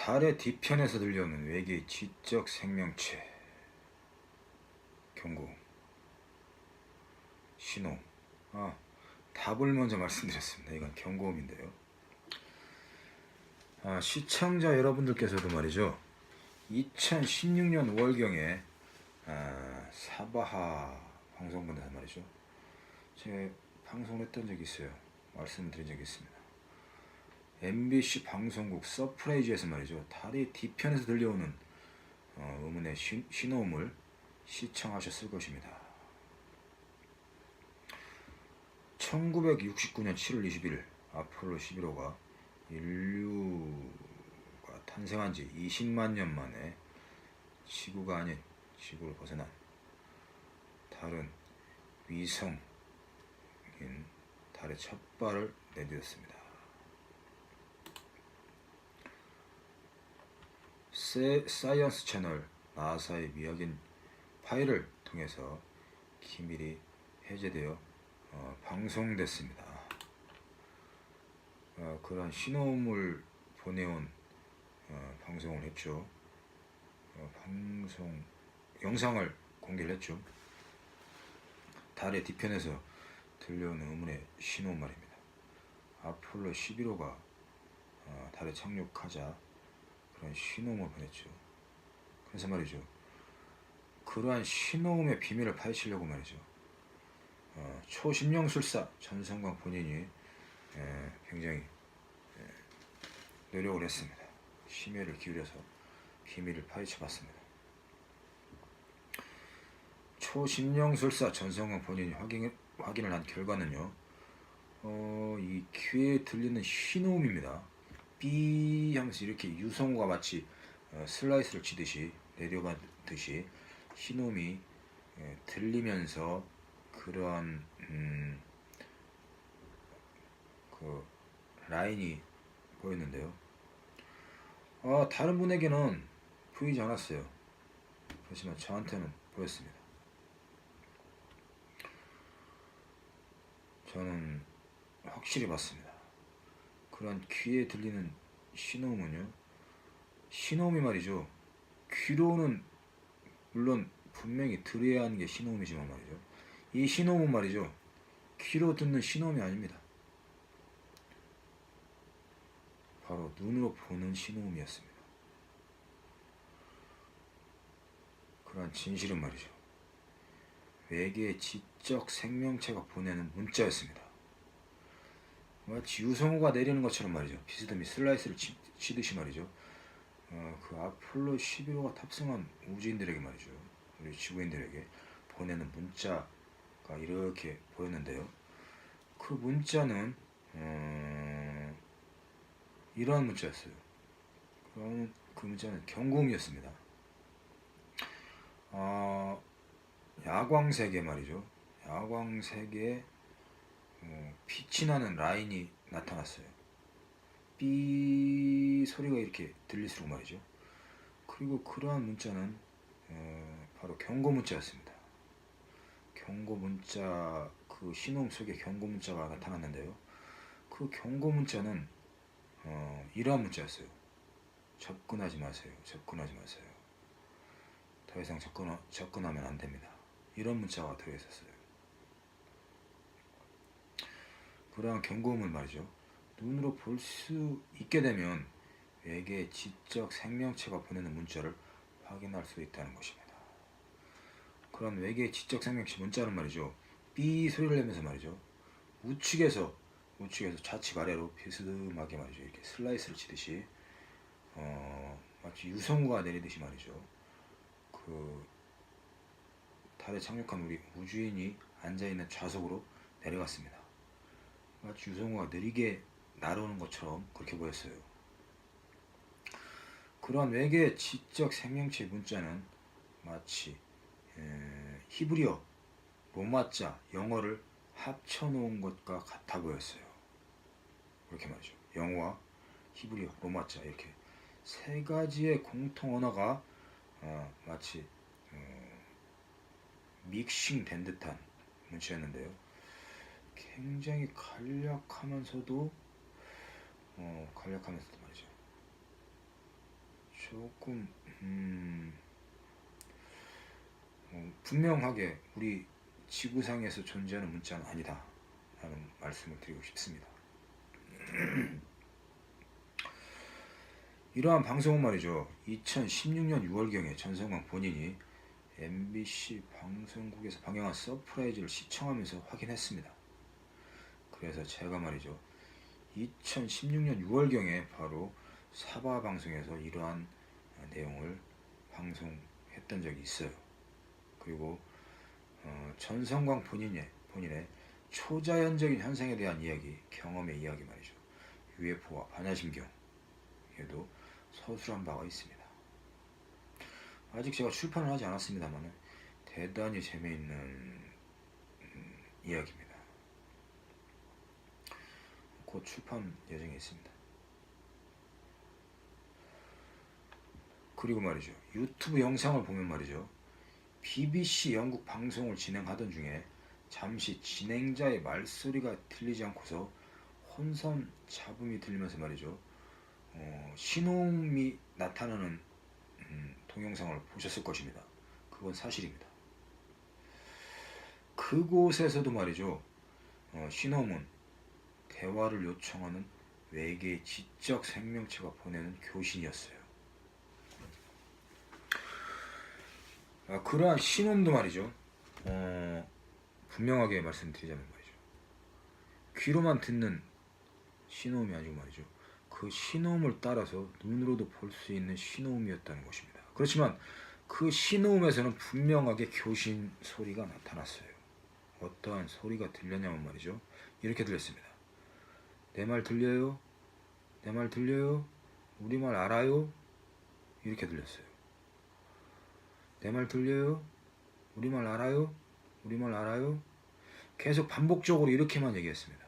달의 뒤편에서 들려오는 외계의 지적 생명체 경고 신호. 답을 먼저 말씀드렸습니다. 이건 경고음인데요. 시청자 여러분들께서도 말이죠, 2016년 5월경에 사바하 방송분에서 말이죠, 제가 방송을 했던 적이 있어요. 말씀드린 적이 있습니다. MBC 방송국 서프라이즈에서 말이죠, 달의 뒤편에서 들려오는 의문의 신호음을 시청하셨을 것입니다. 1969년 7월 21일 아폴로 11호가 인류가 탄생한 지 20만 년 만에 지구가 아닌 지구를 벗어난 다른 위성인 달의 첫 발을 내디뎠습니다. 사이언스 채널 나사의 미확인 파일을 통해서 기밀이 해제되어 방송됐습니다. 그런 신호음을 보내온 방송을 했죠. 방송 영상을 공개를 했죠. 달의 뒤편에서 들려오는 의문의 신호음 말입니다. 아폴로 11호가 달에 착륙하자 그런 신호음을 보냈죠. 그래서 말이죠, 그러한 신호음의 비밀을 파헤치려고 말이죠, 초심령술사 전성광 본인이 굉장히 노력을 했습니다. 심혈을 기울여서 비밀을 파헤쳐봤습니다. 초심령술사 전성광 본인이 확인을 한 결과는요, 이 귀에 들리는 신호음입니다. 삐 하면서 이렇게 유성우가 마치 슬라이스를 치듯이 내려가듯이 신호음이 들리면서 그러한 그 라인이 보였는데요. 다른 분에게는 보이지 않았어요. 그렇지만 저한테는 보였습니다. 저는 확실히 봤습니다. 그런 귀에 들리는 신호음은요, 신호음이 말이죠, 귀로는 물론 분명히 들어야 하는 게 신호음이지만 말이죠, 이 신호음은 말이죠, 귀로 듣는 신호음이 아닙니다. 바로 눈으로 보는 신호음이었습니다. 그러한 진실은 말이죠, 외계의 지적 생명체가 보내는 문자였습니다. 마치 유성우가 내리는 것처럼 말이죠, 비스듬히 슬라이스를 치듯이 말이죠, 그 아폴로 11호가 탑승한 우주인들에게 말이죠, 우리 지구인들에게 보내는 문자가 이렇게 보였는데요. 그 문자는 이러한 문자였어요. 그 문자는 경고음이었습니다. 야광색에 말이죠, 야광색에 빛이 나는 라인이 나타났어요. 삐 소리가 이렇게 들릴수록 말이죠. 그리고 그러한 문자는 바로 경고 문자였습니다. 경고 문자, 그 신호음 속에 경고 문자가 나타났는데요. 그 경고 문자는 이러한 문자였어요. 접근하지 마세요. 접근하지 마세요. 더 이상 접근하면 안 됩니다. 이런 문자가 들어있었어요. 그러한 경고음을 말이죠, 눈으로 볼 수 있게 되면 외계의 지적 생명체가 보내는 문자를 확인할 수 있다는 것입니다. 그런 외계의 지적 생명체 문자는 말이죠, 삐 소리를 내면서 말이죠, 우측에서 좌측 아래로 비스듬하게 말이죠, 이렇게 슬라이스를 치듯이 마치 유성우가 내리듯이 말이죠, 그 달에 착륙한 우리 우주인이 앉아있는 좌석으로 내려갔습니다. 마치 유성우가 느리게 날아오는 것처럼 그렇게 보였어요. 그러한 외계의 지적 생명체 문자는 마치 히브리어, 로마자, 영어를 합쳐놓은 것과 같아 보였어요. 그렇게 말이죠. 영어와 히브리어, 로마자 이렇게 세 가지의 공통 언어가 마치 믹싱된 듯한 문자였는데요. 굉장히 간략하면서도 말이죠, 조금 분명하게 우리 지구상에서 존재하는 문자는 아니다 라는 말씀을 드리고 싶습니다. 이러한 방송은 말이죠, 2016년 6월경에 전성광 본인이 MBC 방송국에서 방영한 서프라이즈를 시청하면서 확인했습니다. 그래서 제가 말이죠, 2016년 6월경에 바로 사바 방송에서 이러한 내용을 방송했던 적이 있어요. 그리고 전성광 본인의 초자연적인 현상에 대한 이야기, 경험의 이야기 말이죠, UFO와 반야심경에도 서술한 바가 있습니다. 아직 제가 출판을 하지 않았습니다만 대단히 재미있는 이야기입니다. 곧 출판 예정에 있습니다. 그리고 말이죠, 유튜브 영상을 보면 말이죠, BBC 영국 방송을 진행하던 중에 잠시 진행자의 말소리가 들리지 않고서 혼선 잡음이 들리면서 말이죠, 신호음이 나타나는 동영상을 보셨을 것입니다. 그건 사실입니다. 그곳에서도 말이죠, 신호음은 대화를 요청하는 외계의 지적 생명체가 보내는 교신이었어요. 그러한 신호음도 말이죠, 분명하게 말씀드리자면 말이죠, 귀로만 듣는 신호음이 아니고 말이죠, 그 신호음을 따라서 눈으로도 볼 수 있는 신호음이었다는 것입니다. 그렇지만 그 신호음에서는 분명하게 교신 소리가 나타났어요. 어떠한 소리가 들렸냐면 말이죠, 이렇게 들렸습니다. 내 말 들려요? 내 말 들려요? 우리 말 알아요? 이렇게 들렸어요. 내 말 들려요? 우리 말 알아요? 우리 말 알아요? 계속 반복적으로 이렇게만 얘기했습니다.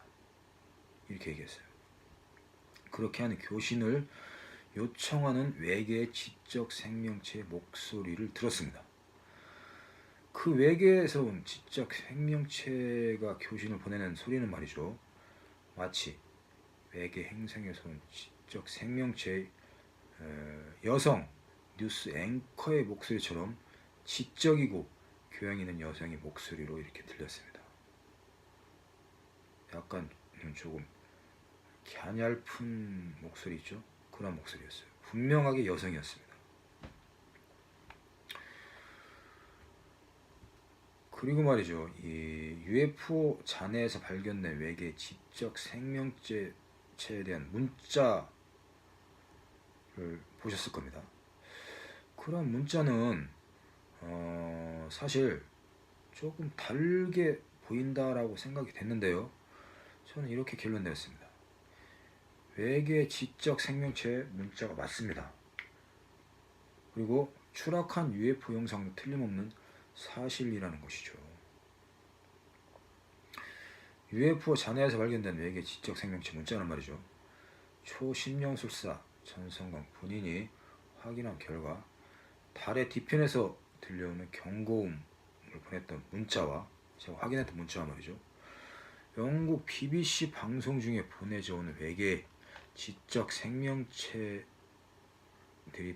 이렇게 얘기했어요. 그렇게 하는 교신을 요청하는 외계의 지적 생명체의 목소리를 들었습니다. 그 외계에서 온 지적 생명체가 교신을 보내는 소리는 말이죠, 마치 외계 행성에서 온 지적 생명체의 여성 뉴스 앵커의 목소리처럼 지적이고 교양 있는 여성의 목소리로 이렇게 들렸습니다. 약간 조금 갸냘픈 목소리 있죠? 그런 목소리였어요. 분명하게 여성이었습니다. 그리고 말이죠, 이 UFO 잔해에서 발견된 외계 지적 생명체에 대한 문자를 보셨을 겁니다. 그런 문자는 사실 조금 다르게 보인다라고 생각이 됐는데요, 저는 이렇게 결론 내렸습니다. 외계 지적 생명체의 문자가 맞습니다. 그리고 추락한 UFO 영상도 틀림없는 사실이라는 것이죠. UFO 잔해에서 발견된 외계 지적 생명체 문자는 말이죠, 초심령술사 전성광 본인이 확인한 결과 달의 뒤편에서 들려오는 경고음을 보냈던 문자와, 제가 확인했던 문자와 말이죠, 영국 BBC 방송 중에 보내져 오는 외계 지적 생명체들이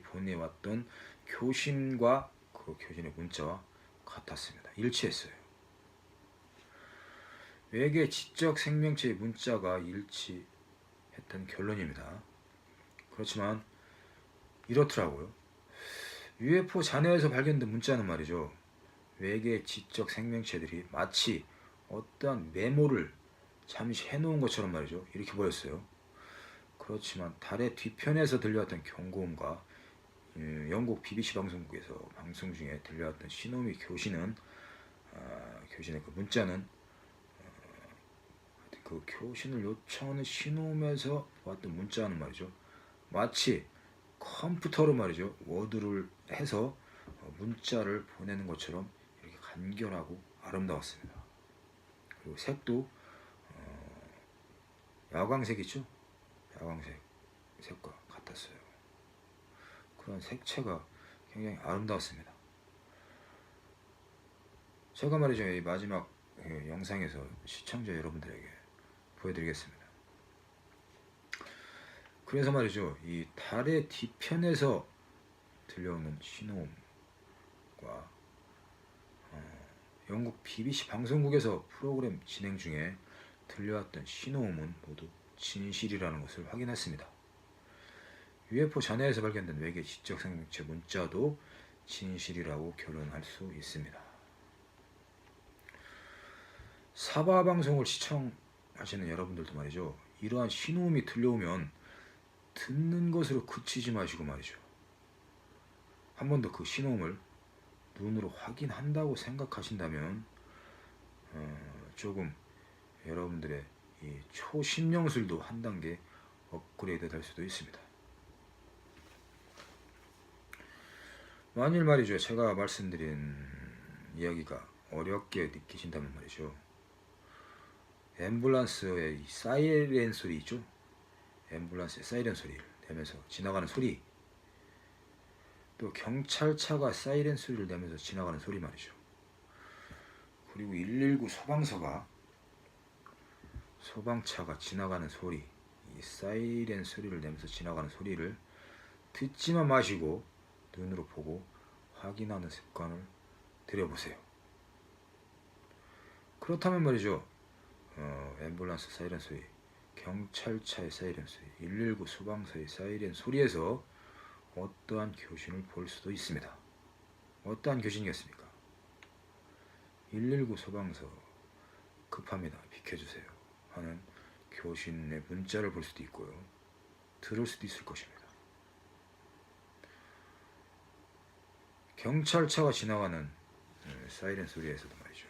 보내왔던 교신과 그 교신의 문자와 같았습니다. 일치했어요. 외계 지적 생명체의 문자가 일치했던 결론입니다. 그렇지만 이렇더라고요. UFO 잔해에서 발견된 문자는 말이죠, 외계 지적 생명체들이 마치 어떠한 메모를 잠시 해놓은 것처럼 말이죠, 이렇게 보였어요. 그렇지만 달의 뒤편에서 들려왔던 경고음과 영국 BBC 방송국에서 방송 중에 들려왔던 신호음의 교신의 그 문자는 그 교신을 요청하는 신호음에서 왔던 문자는 말이죠, 마치 컴퓨터로 말이죠, 워드를 해서 문자를 보내는 것처럼 이렇게 간결하고 아름다웠습니다. 그리고 색도 야광색 있죠? 야광색 색과 같았어요. 그런 색채가 굉장히 아름다웠습니다. 제가 말이죠, 이 마지막 영상에서 시청자 여러분들에게 보여드리겠습니다. 그래서 말이죠, 이 달의 뒤편에서 들려오는 신호음과 영국 BBC 방송국에서 프로그램 진행 중에 들려왔던 신호음은 모두 진실이라는 것을 확인했습니다. UFO 잔해에서 발견된 외계 지적 생명체 문자도 진실이라고 결론할 수 있습니다. 사바 방송을 시청하시는 여러분들도 말이죠. 이러한 신호음이 들려오면 듣는 것으로 그치지 마시고 말이죠. 한 번 더 그 신호음을 눈으로 확인한다고 생각하신다면 조금 여러분들의 이 초심령술도 한 단계 업그레이드 될 수도 있습니다. 만일 말이죠, 제가 말씀드린 이야기가 어렵게 느끼신다면 말이죠, 앰뷸런스의 이 사이렌 소리 있죠? 앰뷸런스의 사이렌 소리를 내면서 지나가는 소리, 또 경찰차가 사이렌 소리를 내면서 지나가는 소리 말이죠. 그리고 119 소방차가 지나가는 소리, 이 사이렌 소리를 내면서 지나가는 소리를 듣지만 마시고 눈으로 보고 확인하는 습관을 들여보세요. 그렇다면 말이죠, 앰뷸런스 사이렌 소리, 경찰차의 사이렌 소리, 119 소방서의 사이렌 소리에서 어떠한 교신을 볼 수도 있습니다. 어떠한 교신이겠습니까? 119 소방서 급합니다, 비켜주세요 하는 교신의 문자를 볼 수도 있고요, 들을 수도 있을 것입니다. 경찰차가 지나가는 사이렌 소리에서도 말이죠,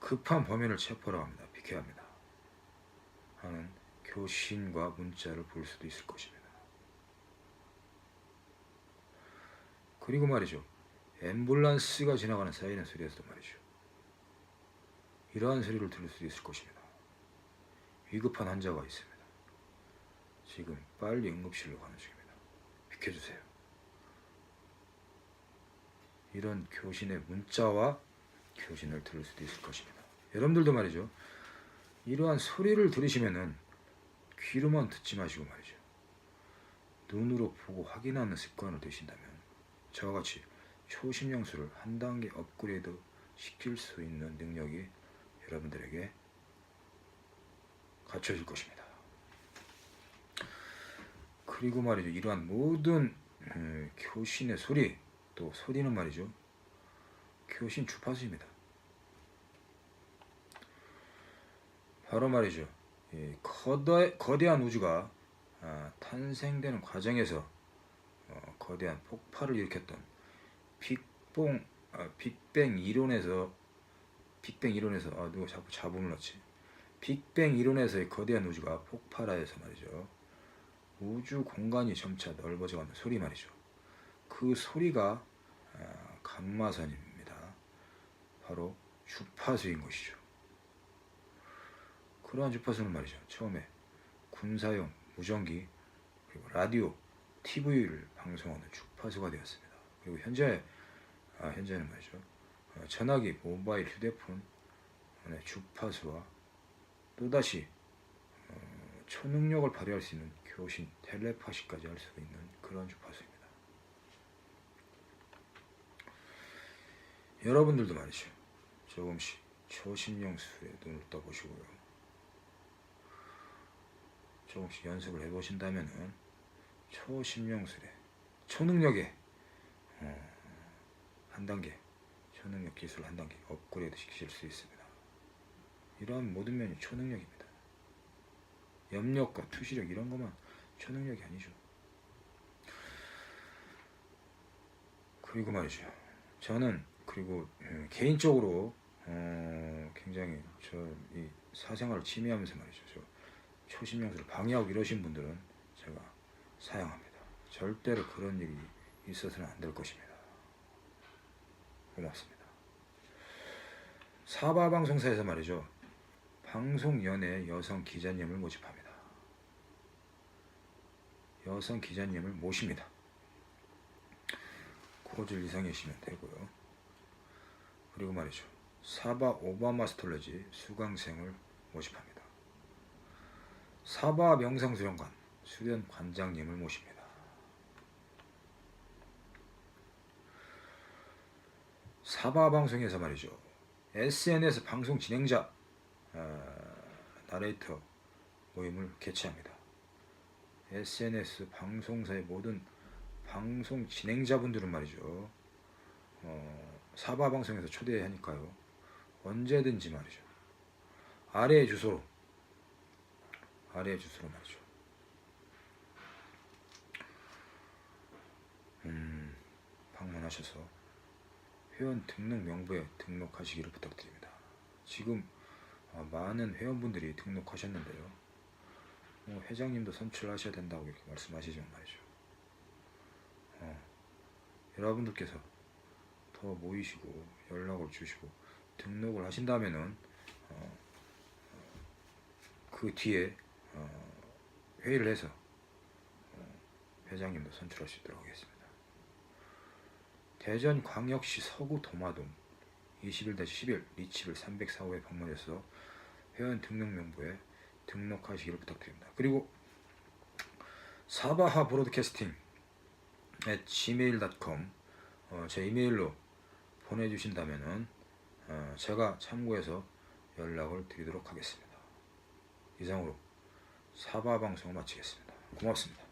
급한 범인을 체포하러 합니다, 비켜야 합니다 하는 교신과 문자를 볼 수도 있을 것입니다. 그리고 말이죠, 앰뷸런스가 지나가는 사이렌 소리에서도 말이죠, 이러한 소리를 들을 수도 있을 것입니다. 위급한 환자가 있습니다. 지금 빨리 응급실로 가는 중입니다. 비켜주세요. 이런 교신의 문자와 교신을 들을 수도 있을 것입니다. 여러분들도 말이죠, 이러한 소리를 들으시면은 귀로만 듣지 마시고 말이죠, 눈으로 보고 확인하는 습관을 들이신다면 저와 같이 초심령술을 한 단계 업그레이드 시킬 수 있는 능력이 여러분들에게 갖춰질 것입니다. 그리고 말이죠, 이러한 모든 교신의 소리, 또 소리는 말이죠, 교신 주파수입니다. 바로 말이죠, 거대한 우주가 탄생되는 과정에서 거대한 폭발을 일으켰던 빅뱅 이론에서 누가 자꾸 잡음을 넣지, 빅뱅 이론에서의 거대한 우주가 폭발하여서 말이죠, 우주 공간이 점차 넓어져가는 소리 말이죠. 그 소리가 감마선입니다. 바로 주파수인 것이죠. 그러한 주파수는 말이죠, 처음에 군사용 무전기, 그리고 라디오, TV를 방송하는 주파수가 되었습니다. 그리고 현재는 말이죠, 전화기, 모바일 휴대폰의 주파수와 또다시 초능력을 발휘할 수 있는 교신, 텔레파시까지 할 수 있는 그런 주파수입니다. 여러분들도 말이죠, 조금씩 초심령술에 눈을 떠보시고요, 조금씩 연습을 해보신다면은 초심령술에, 초능력에 한 단계, 초능력 기술 한 단계 업그레이드 시키실 수 있습니다. 이러한 모든 면이 초능력입니다. 염력과 투시력 이런 것만 초능력이 아니죠. 그리고 말이죠, 저는 그리고 개인적으로 굉장히 이 사생활을 침해하면서 말이죠, 저 초심령술을 방해하고 이러신 분들은 제가 사양합니다. 절대로 그런 일이 있어서는 안 될 것입니다. 고맙습니다. 사바방송사에서 말이죠, 방송연예 여성 기자님을 모집합니다. 여성 기자님을 모십니다. 고졸 이상이시면 되고요. 그리고 말이죠, 사바 오바마스톨러지 수강생을 모집합니다. 사바 명상수련관 수련 관장님을 모십니다. 사바 방송에서 말이죠. SNS 방송 진행자 나레이터 모임을 개최합니다. SNS 방송사의 모든 방송 진행자분들은 말이죠. 사바 방송에서 초대하니까요. 언제든지 말이죠. 아래의 주소로 말이죠. 방문하셔서 회원 등록 명부에 등록하시기를 부탁드립니다. 지금 많은 회원분들이 등록하셨는데요. 회장님도 선출하셔야 된다고 이렇게 말씀하시지만 말이죠. 여러분들께서 더 모이시고 연락을 주시고 등록을 하신다면은 그 뒤에 회의를 해서 회장님도 선출할 수 있도록 하겠습니다. 대전광역시 서구 도마동 21-11 리치빌 304호에 방문해서 회원 등록 명부에 등록하시기를 부탁드립니다. 그리고 사바하 브로드캐스팅 gmail.com 제 이메일로 보내주신다면은 제가 참고해서 연락을 드리도록 하겠습니다. 이상으로 사바 방송을 마치겠습니다. 고맙습니다.